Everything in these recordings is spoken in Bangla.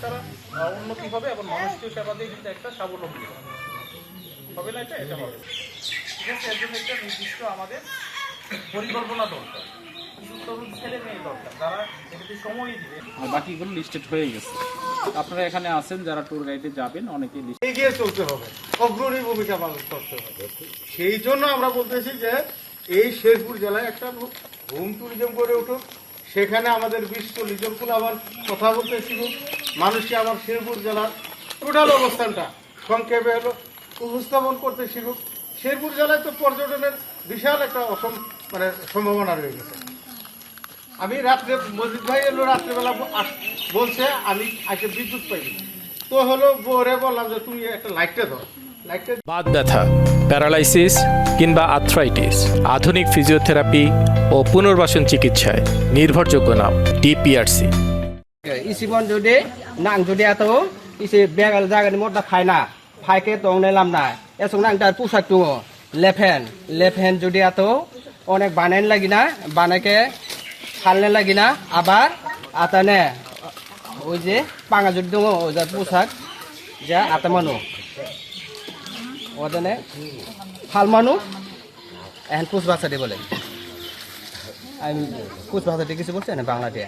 তারা উন্নতি হবে এবং মানুষকে সেবা দিয়ে কিন্তু একটা স্বাবলম্বী হবে না, এটা হবে। ঠিক আছে, এর জন্য একটা নির্দিষ্ট আমাদের পরিকল্পনা দরকার, কিছু তরুণ ছেলে মেয়ে দরকার যারা এটাতে সময় দিবে। বাকিগুলো লিস্টেড হয়ে গেছে। আপনারা এখানে আছেন যারা ট্যুর গাইডে যাবেন, অনেকে এগিয়ে চলতে হবে, অগ্রণী ভূমিকা পালন করতে হবে। সেই জন্য আমরা বলতেছি যে এই শেরপুর জেলায় একটা হোম ট্যুরিজম গড়ে উঠুক, সেখানে আমাদের 20-40 জন আবার কথা বলতে শিখুক, মানুষকে আবার শেরপুর জেলার টোটাল অবস্থানটা সংক্ষেপে হলো উপস্থাপন করতে শিখুক। শেরপুর জেলায় তো পর্যটনের বিশাল একটা সম্ভাবনা রয়ে গেছে। আমি রাত্রে মসজিদ ভাই এলো রাত্রেবেলা বলছে আমি আজকে বিদ্যুৎ পাইনি, তো হলো বোরে বললাম যে তুমি একটা লাইটটা ধর, লাইটটা। বাত ব্যথা, প্যারালাইসিস কিংবা আর্থ্রাইটিস, আধুনিক ফিজিওথেরাপি ও পুনর্বাসন চিকিৎসায় নির্ভরযোগ্য নাম ডিপিআরসি। ইসিবন যদি নাং যদি এত ইসে বেগাল জায়গাनि মধ্যে ফাইনা ফাইকে তো নাইলাম না এসং নাং তার পোশাক দङ লেফেন যদি এত অনেক বানাইন লাগি না বানাইকে ফালনে লাগি না আবার আতানে ওই যে পাঙা যদি দङ ওই যে পোশাক যা আতা মানু ওদানে ফাল মানু এখন পুষ ভাষাটি বলে আমি পুষ ভাষাটি কিছু বলছি না বাংলাতে।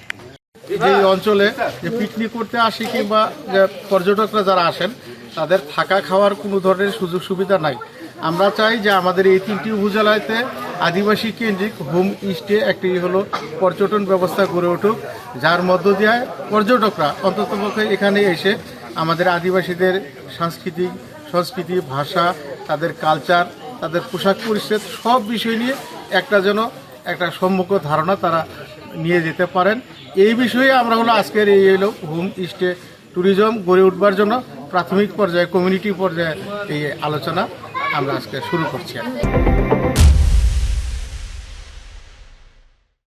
এই অঞ্চলে যে পিকনিক করতে আসি কিংবা যে পর্যটকরা যারা আসেন তাদের থাকা খাওয়ার কোনো ধরনের সুযোগ সুবিধা নাই। আমরা চাই যে আমাদের এই 3টি উপজেলাতে আদিবাসী কেন্দ্রিক হোম স্টে একটি হলো পর্যটন ব্যবস্থা গড়ে উঠুক, যার মধ্য দিয়ে পর্যটকরা অন্ততপক্ষে এখানে এসে আমাদের আদিবাসীদের সংস্কৃতি ভাষা, তাদের কালচার, তাদের পোশাক পরিচ্ছদ সব বিষয় নিয়ে একটা সম্মুখ ধারণা তারা নিয়ে যেতে পারেন। এই বিষয়ে আমরা আজকের এই হোম স্টে ট্যুরিজম গড়ে উঠবার জন্য প্রাথমিক পর্যায়ে কমিউনিটি পর্যায়ে এই আলোচনা আমরা আজকে শুরু করছি।